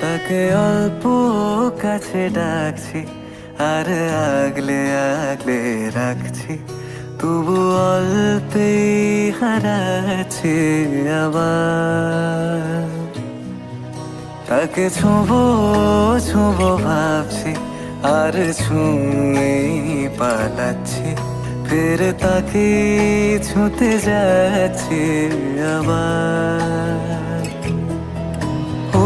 তাকে অল্প কাছে ডাকছি আর আগলে আগলে রাখছি, তবু অল্পে হারাচ্ছি আবার। তাকে ছোঁবো ছোঁবো ভাবছি আর ছুঁয়ে পালাচ্ছি, ফের তাকে ছুঁতে যাচ্ছি আবার।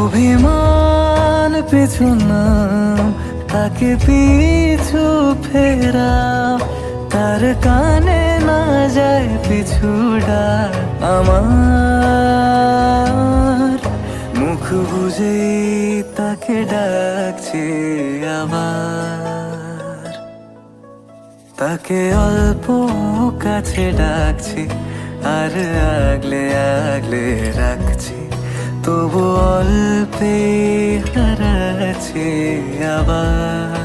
অভিমান পিছু না, তাকে পিছু ফেরা, তার কানে না যায় পিছু ডাক আমার। মুখ বুঝে তাকে ডাকছি আবার। তাকে অল্প কাছে ডাকছি আর আগলে আগলে রাখছি, তবু অল্পে হারাচ্ছি আবার।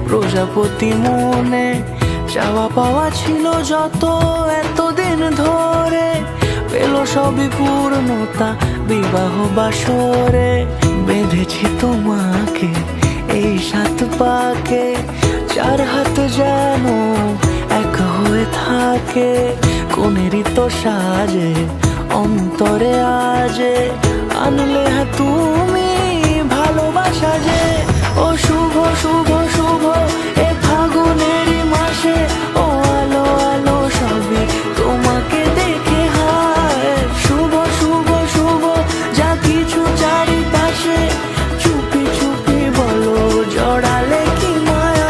প্রজাপতি মনে চাওয়া পাওয়া ছিল যত এতদিন ধরে, পেল সবই পূর্ণতা বিবাহ বাসরে। বেঁধেছি তোমাকে এই 7 পাকে, 4 হাত যেন এক হয়ে থাকে। কোনেরই তো সাজে অন্তরে আজে আনলে হ্যাঁ তুমি ভালোবাসা যে। ও শুভ শুভ শুভ এ ফাগুনেরই মাসে, ও আলো আলো সবই তোমাকে দেখে হায়। শুভ শুভ শুভ যা কিছু চারিপাশে, চুপি চুপি বলো জড়ালে কি মায়া।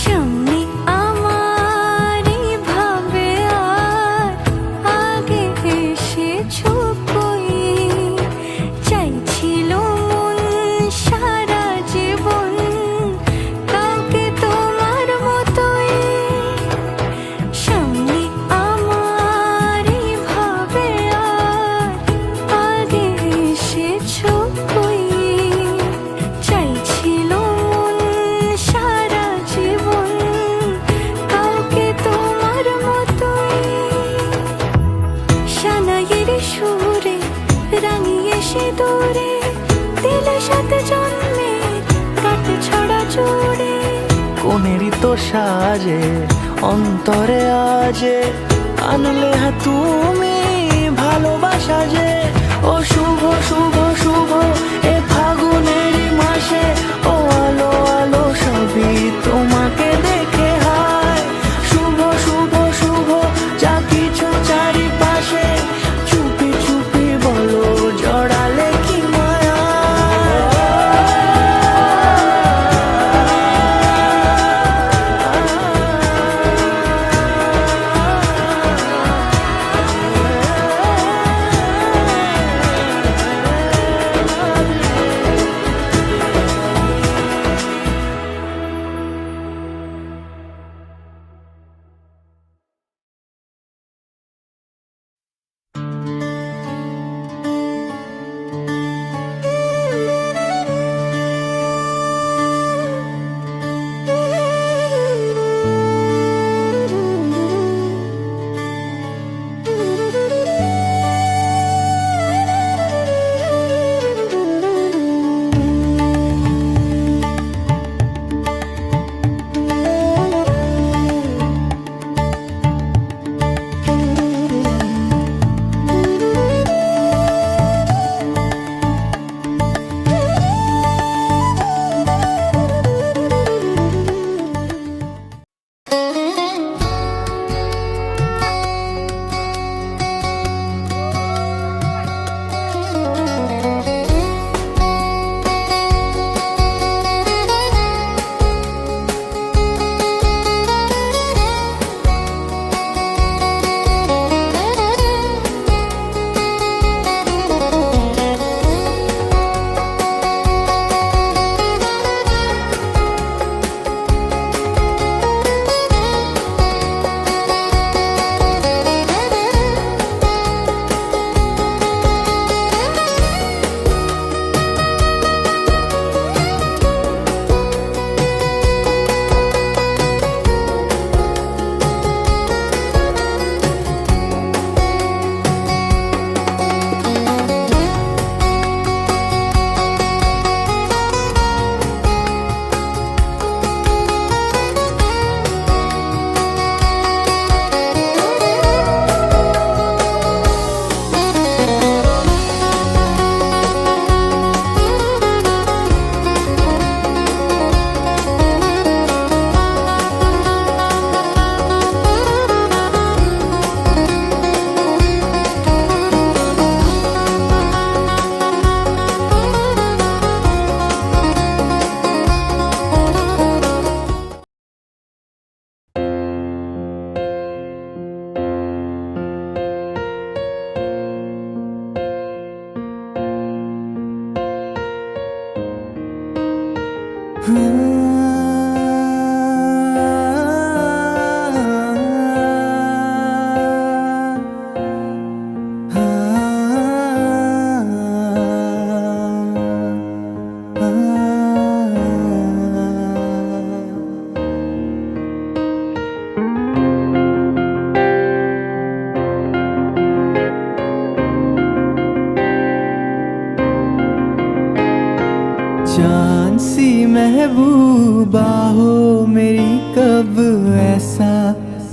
সামনে আমার ভাবে আর আগে এসেছো কই, চাইছিল মন সারা জীবন কাউকে তোমার মতোই। সামনে আমার ভাবে আর আগে এসেছো কই, চাইছিল মন সারা জীবন কাউকে তোমার মতোই। সানাইয়ের সুরে রাঙিয়ে সে দূরে দিলে সাথে জন্মে কাটে ছড়া জোড়ে। কোনেরই তো সাজে অন্তরে আজে আনলে হ্যাঁ তুমি ভালোবাসা যে। ও শুভ শুভ শুভ এ ফাগুনেরই মাসে, ও আলো আলো সবই তোমাকে দেখে হায়। শুভ শুভ শুভ যা কিছু চারিপাশে, চুপি চুপি বলো জড়ালে কি মায়া।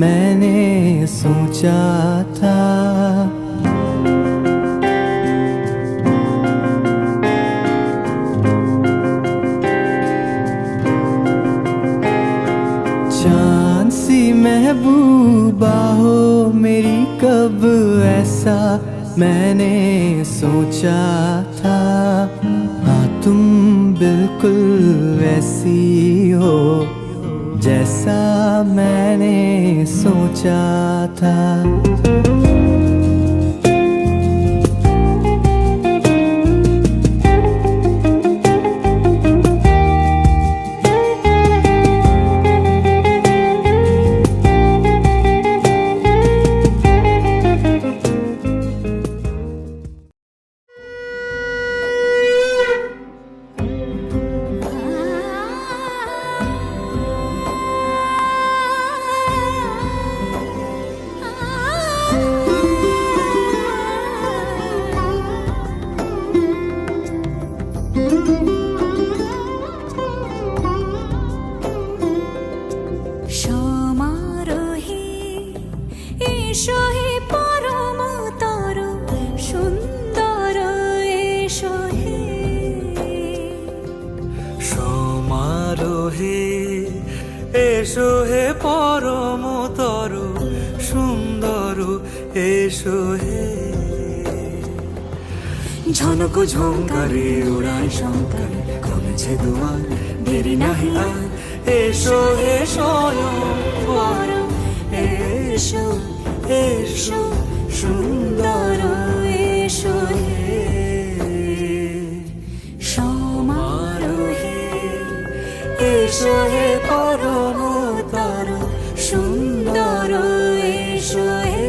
मैंने सोचा था। चांद सी महबूबा हो मेरी, कब ऐसा मैंने सोचा था। हाँ तुम बिल्कुल वैसी हो जैसा मैंने सोचा था। সমারোহে এসো হে পরম তর সুন্দর এসো হে। সমারোহে এসো হে পরমতর সুন্দর এসো হে। ঝনক ঝঙ্কারে উড়ায় শঙ্কারে খুলেছে দুয়ার, দেরি নাহি আর এসো হে স্বয়ং পরম এসো এসো সুন্দর এসো হে। সমারোহে এসো হে পরমতর সুন্দর এসো হে।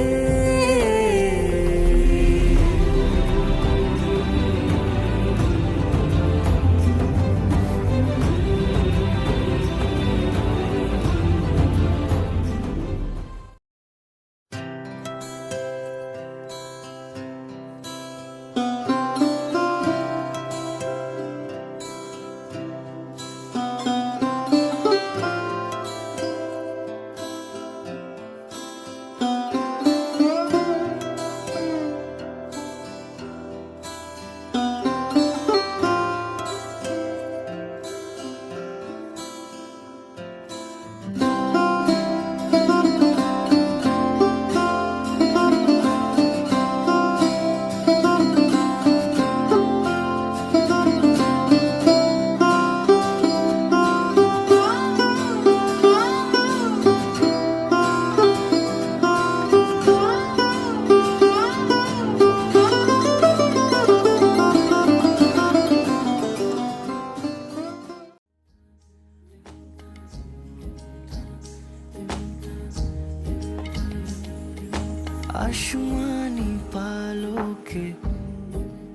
আসমানি পালকে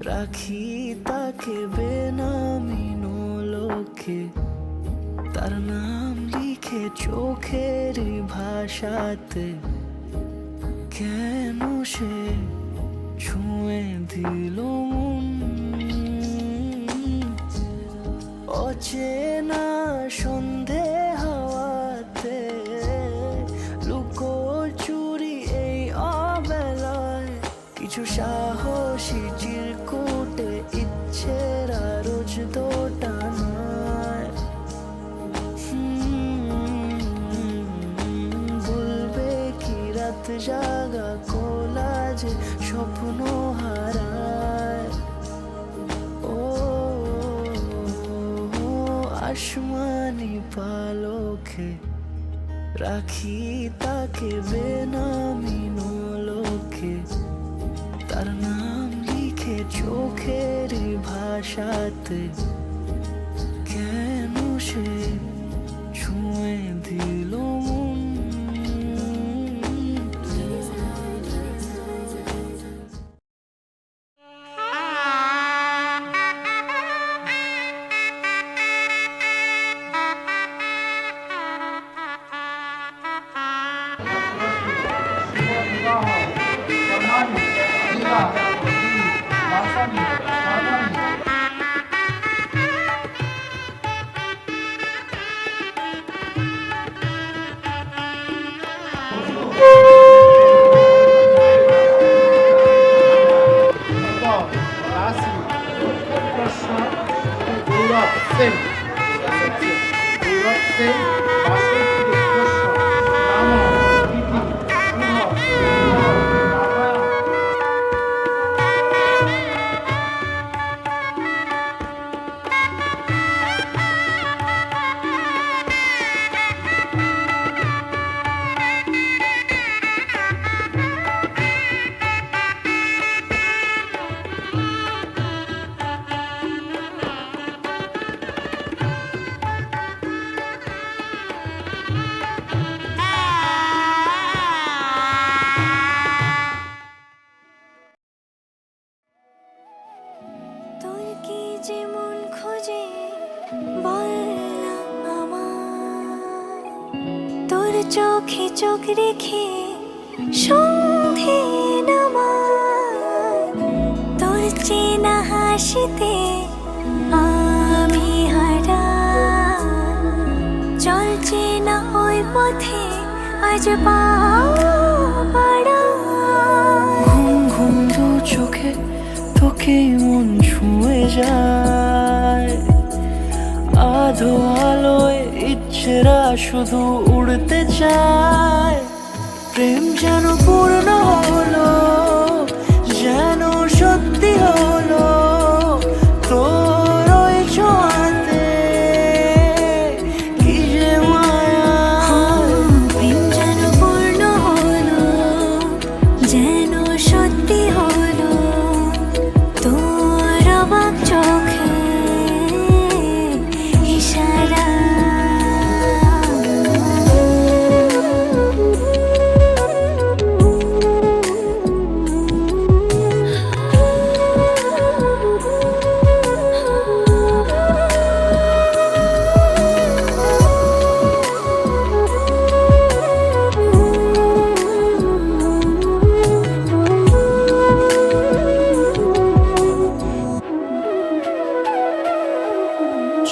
রাখি তাকে বেনামি নোলকে, তার নাম লিখে চোখের ভাষাতে। কেন সে ছুঁয়ে দিল মন, অচেনা সন্ধে হাওয়াতে লুকো চুরি এই অবেলায়। কিছু সাহসী চিরকুটে ইচ্ছের রোজ দোটানায়। বলবে কি রাত জাগা কোলাজে স্বপ্ন হারায়। ও আসমানি পালকে রাখি তাকে বেনামি নোলকে, তার নাম লিখে চোখের ভাষাতে। কেন সে ছুঁয়ে দিল মন। সেম দূরত্বে বাসের দৃশ্যস্ব নাম ইতি তোর কি যে মন খোঁজে বল না আমায়, তোর চোখে চোখ রেখে সন্ধে নামায়, তোর চেনা হাসিতে আমি হারাই, চল চেনা ওই পথে আজ পা বাড়াই। ঘুম ঘুম দু চোখে তোকেই মন ছুঁয়ে যায়, আধো আলোয় ইচ্ছেরা শুধু উড়তে চায়। প্রেম যেন পূর্ণ হলো, যেন সত্যি হলো, তোর ওই ছোঁয়াতে কি যে মায়া। প্রেম যেন পূর্ণ হলো, যেন সত্যি হলো, তোর অবাক চোখে ইশারা।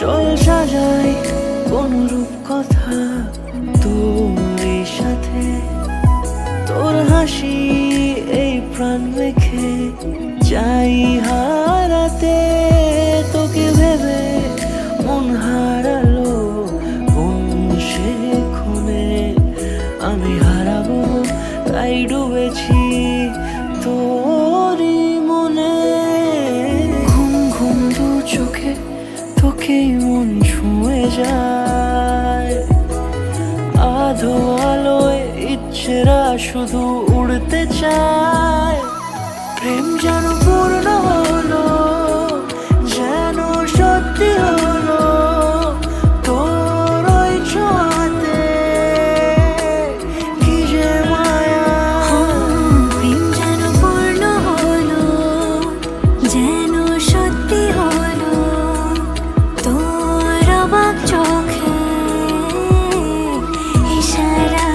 চল সাজাই কোন রূপ কথা তোর সাথে, তোর হাসি এই প্রাণ মেখে চাই হারাতে। তোকে ভেবে মন হারালো কোন সে ক্ষণে, আমি হারাবো তাই ডুবেছি তোরই মনে। ঘুম ঘুম দু চোখে তোকেই মন ছুঁয়ে যায়, আধো আলোয় ইচ্ছেরা শুধু উড়তে চায়। প্রেম যেন পূর্ণ হলো, যেন সত্যি হলো, তোর ওই ছোঁয়াতে কি যে মায়া। প্রেম যেন পূর্ণ হলো, যেন সত্যি হলো, তোর অবাক চোখে ইশারা।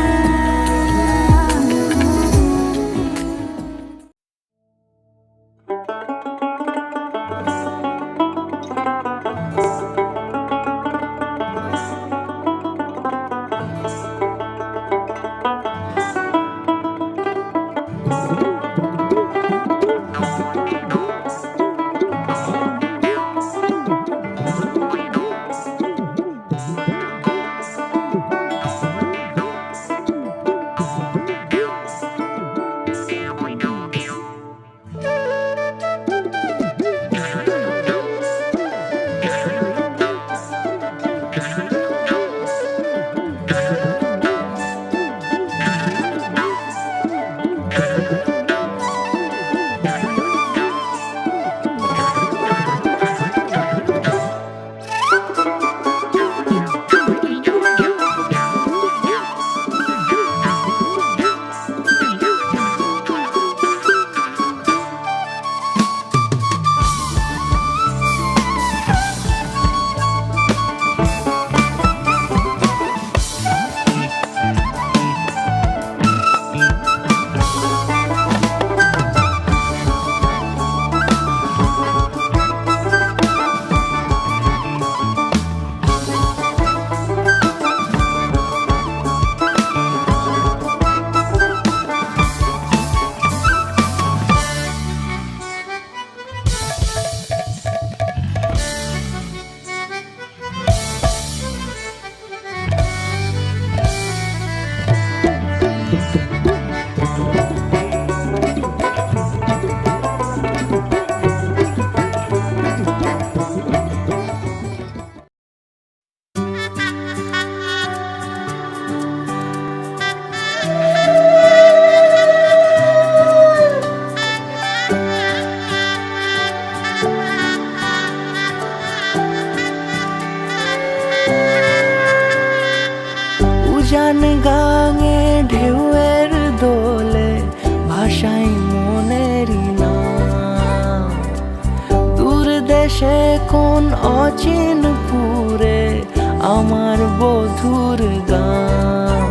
উজান গাঙে ঢেউয়ের দোলে ভাষাই মনেরই নাম। দূর দেশে কোন অচিনপুরে আমার বধুর গান।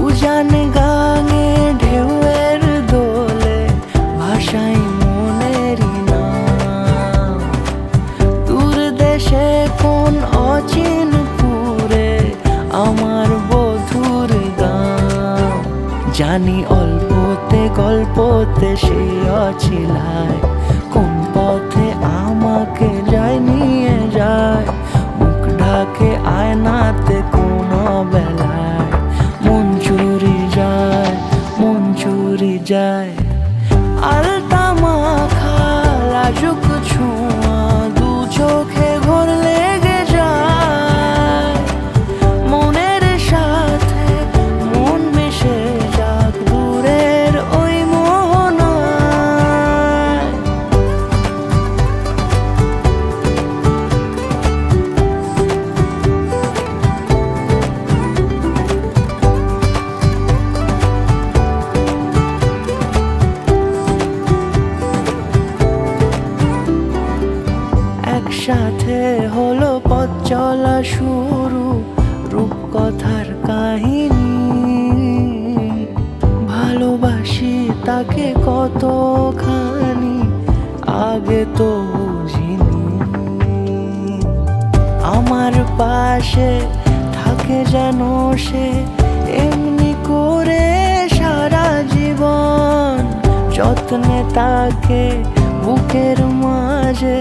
উজান গাঙে ঢেউয়ের দোলে ভাষাই মনেরই নাম। দূর দেশে কোন অচিনপুরে আমার বধুর গান। জানি অল্পতে গল্পতে সে অছিলায় কোন পথে আমাকে যায় নিয়ে যায়। মুখ ঢাকে আয়নাতে কোন বেলায় মন চুরি যায়, মন চুরি যায়। আলতা মাখা লাজুক ছোঁয়া দু চোখে ঘোর লেগে যায়। মনের সাথে মন মিশে যাক দূরের ওই মোহনায়। একসাথে হলো পথ চলা শুরু, রূপকথার কাহিনী। ভালোবাসি তাকে কতখানি আগে তো বুঝিনি। আমার পাশে থাকে যেন সে এমনি করে সারা জীবন। যত্নে তাকে বুকের মাঝে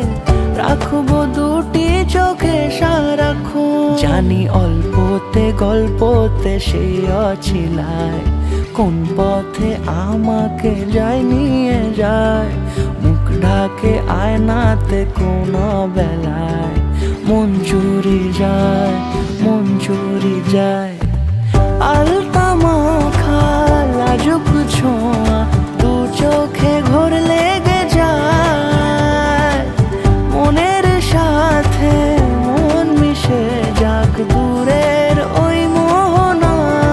রাখবো দুটি চোখে সারাক্ষণ। জানি অল্পতে গল্পতে সে অছিলায় কোন পথে আমাকে যায় নিয়ে যায়। মুখ ঢাকে আয়নাতে কোন বেলায় মন চুরি যায়, মন চুরি যায়। আলতা মাখা লাজুক ছোঁয়া দু চোখে ঘোর লেগে যায়। মনের সাথে মন মিশে যাক দূরের ওই মোহনায়।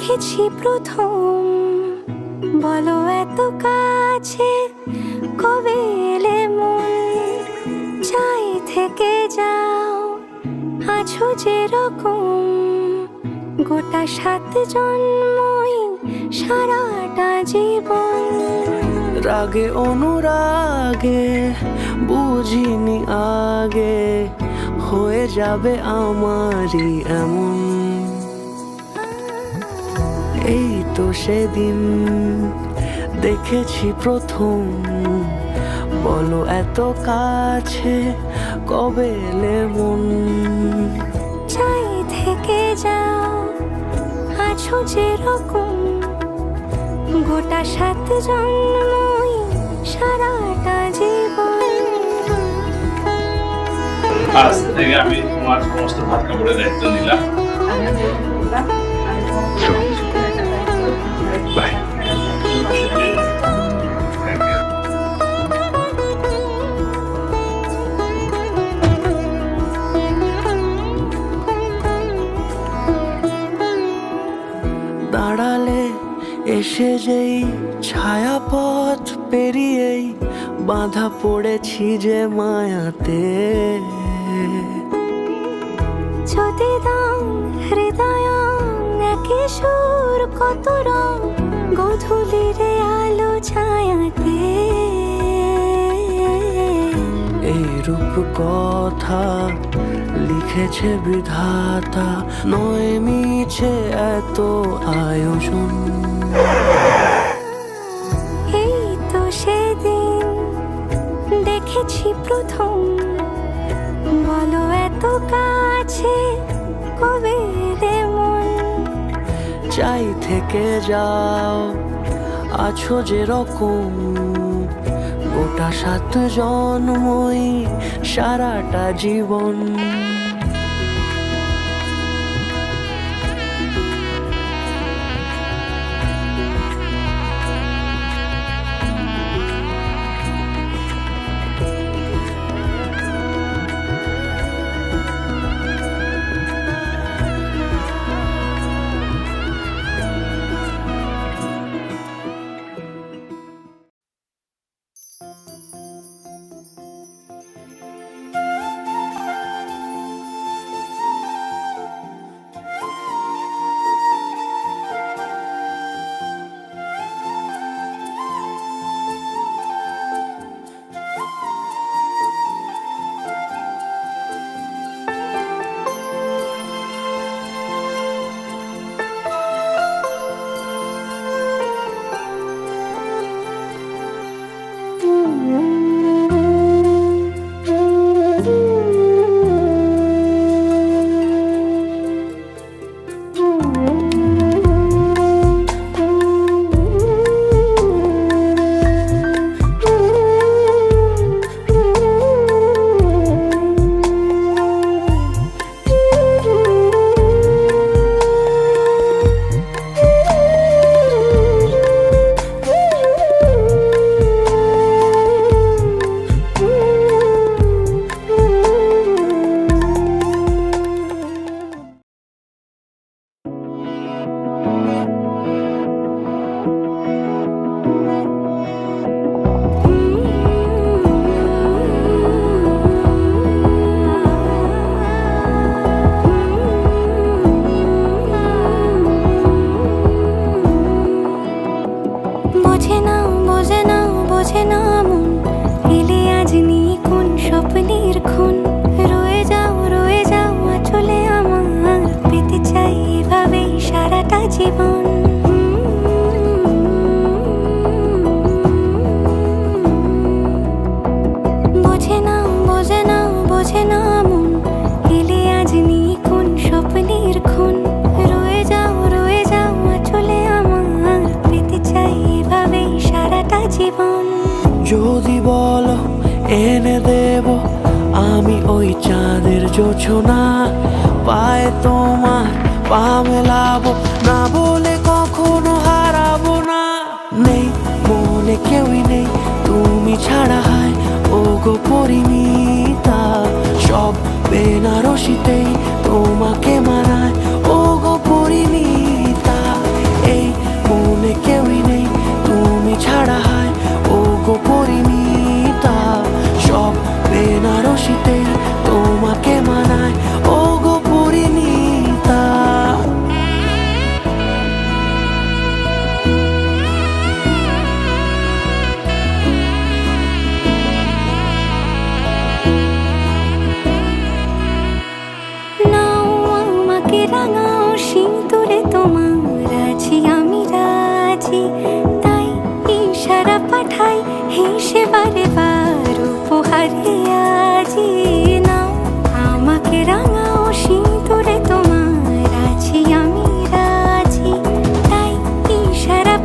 দেখেছি প্রথম, বলো এত কাছে কবে এলে মন, চাই থেকে যাও আছো যেরকম, গোটা 7 জন্মই সারাটা জীবন। রাগে অনুরাগে বুঝিনি আগে, হয়ে যাবে আমারই এমন। এই তো সেদিন দেখেছি প্রথম, বলো এত কাছে কবে এলে মন, চাই থেকে যাও আছো যেরকম, গোটা 7 জন্মই সারাটা জীবন। আজ থেকে আমি তোমার সমস্ত ভাত কাপড়ের দায়িত্ব নিলাম। বাই। দাঁড়ালে এসে যেই ছায়াপথ পেরিয়েই বাঁধা পড়েছি যে মায়াতে, যদি দাও হৃদয় একে সুর কত রং, গধূলির আলো ছায়াতে। এই রূপ কথা লিখেছে বিধাতা, নয় মিছে এত আয়োজন। এই তো সেদিন দেখেছি প্রথম, বলো এত কাছে কবে এলে মন, চাই থেকে যাও আছো যেরকম, গোটা 7 জন্মই সারাটা জীবন। বোঝে না মন, এলে আজ নিয়ে কোন স্বপ্নের খুন, রয়ে যাও চলে আমার, পেতে চাই এভাবেই সারাটা জীবন। বোঝে না মন, এলে আজ নিয়ে কোন স্বপ্নের খুন, রয়ে যাও চলে আমার, পেতে চাই এভাবেই সারাটা জীবন। যদি বলো এনে দেব আমি ওই চাঁদের জোছনা, পায়ে তোমার পা মেলাবো, না বলে কখনো হারাবো না। নেই মনে কেউই নেই তুমি ছাড়া, হায় ও গো পরিমিতা, সব বেনারসিতেই তোমাকে মানায় ও গো পরিমিতা।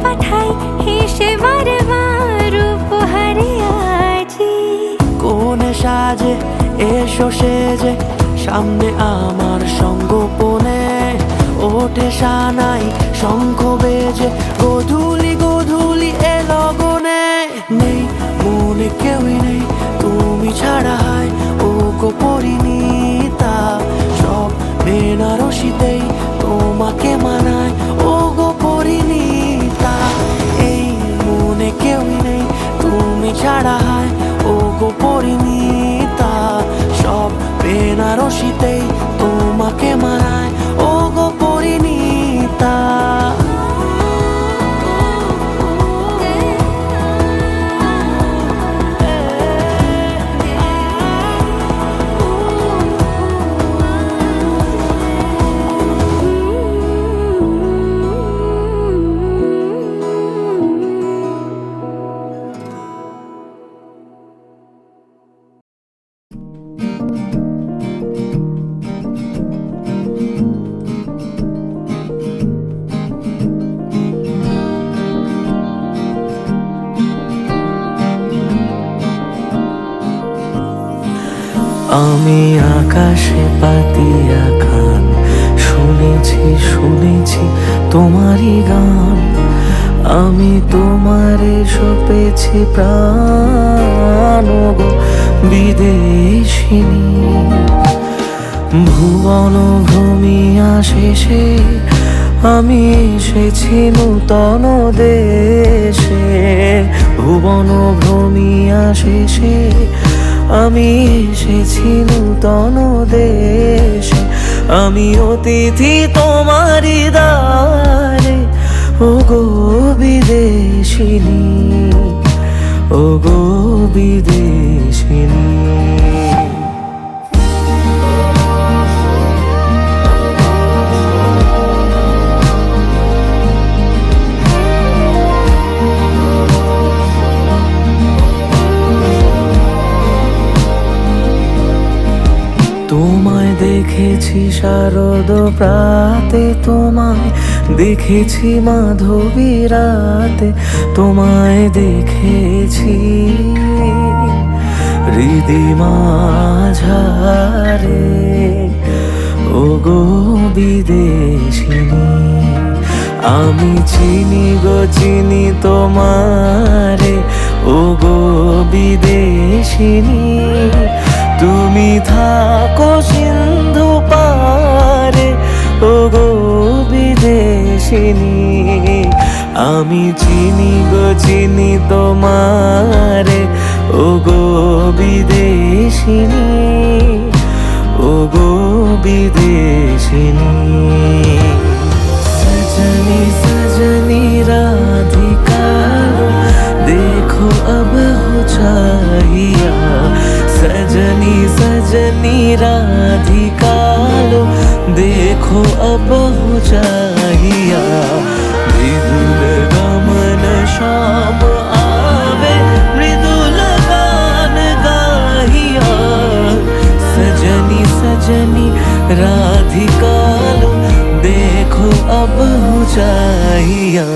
পাঠাই হেসে বারবার উপহারে আজি। কোনে সাজে এসো সেজে সামনে আমার সঙ্গোপনে, ওঠে সানাই শঙ্খ বেজে গধূলি গধূলি এ লগনে। নেই মনে কেউই নেই তুমি ছাড়া, হায় ও গো পরিণীতা, সব বেনারসিতেই তোমাকে মানায় ও গো পরিণীতা। এই মনে কেউই নেই তুমি ছাড়া, হায় ও গো পরিণীতা, সব বেনারসিতেই তোমাকে মানায় ও গো পরিণীতা। আমি আকাশে পাতিয়া খান, শুনেছি শুনেছি তোমারই গান, আমি তোমারে সপেছি প্রাণ গো বিদেশিনী। ভুবন ভূমিয়া শেষে আমি এসেছি নূতন দেশে, ভুবন ভূমিয়া শেষে আমি এসেছি নূতন দেশে। আমি অতিথি তোমারি দ্বারে ও গো বিদেশিনী, ও গো বিদেশিনী। তোমায় দেখেছি শারদ প্রাতে, তোমায় দেখেছি মাধবী রাতে, তোমায় দেখেছি হৃদি মাঝারে ও গো বিদেশিনী। আমি চিনি গো চিনি তোমারে ও গো বিদেশিনী, তুমি থাকো সিন্ধু পারে ও গো বিদেশিনী। আমি চিনি গো চিনি তোমারে ও গো বিদেশিনী, ও গো বিদেশিনী। सजनी सजनी राधिका देखो अब हो चाहिया, सजनी सजनी राधिका देखो अब हो चाहिया। मृदुल गमन शाम आवे मृदुल गान गाहिया, सजनी सजनी राधिका देखो अब हो चाहिया।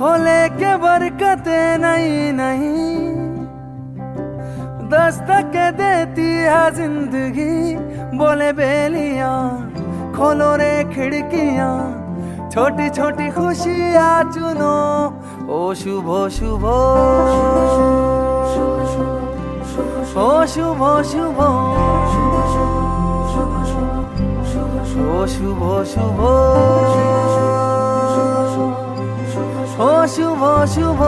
हो लेके बरकते नहीं नहीं दस्तक देती है जिंदगी बोले बेलियां खोलो रे खिड़कियां छोटी छोटी खुशियां चुनो ओ शुभ शुभ ओ शुभ शुभ ओ शुभ शुभ ओ शुभ शुभ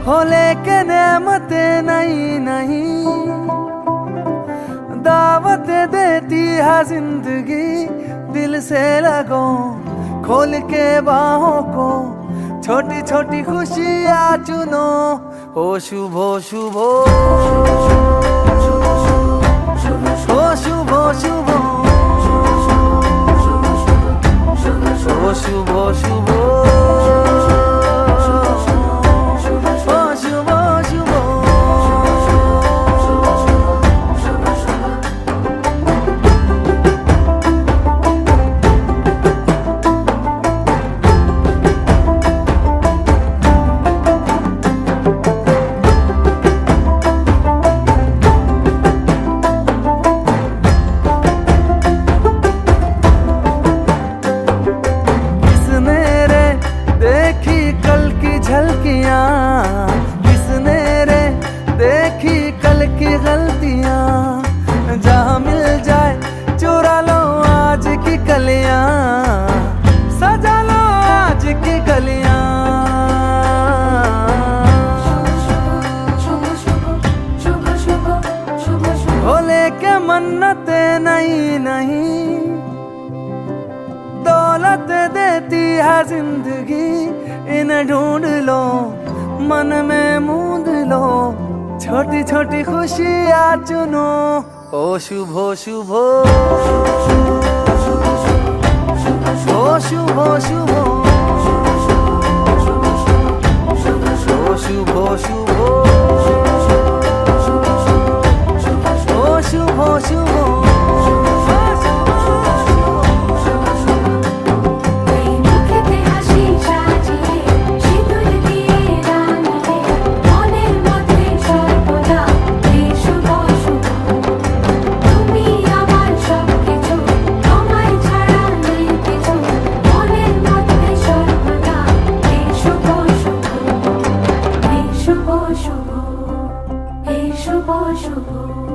हो लेके नेमते नहीं नहीं दावत देती है जिंदगी दिल से लगो खोल के बाहों को छोटी छोटी खुशियां चुनो ओ शुभ शुभ ओ शुभ शुभ ओ शुभ शुभ झलकियां किसने रे देखी कल की गलतियां जहां मिल जाए चुरा लो आज की कलियां सजा लो आज की कलियां हो लेके मन्नते नहीं नहीं दौलत देती है जिंदगी इन्हें ढूंढ लो मन में मूंद लो छोटी छोटी खुशियां चुनो ओ शुभ शुभ ओ शुभ शुभ ओ शुभ शुभ ओ शुभ शुभ শুভ শুভ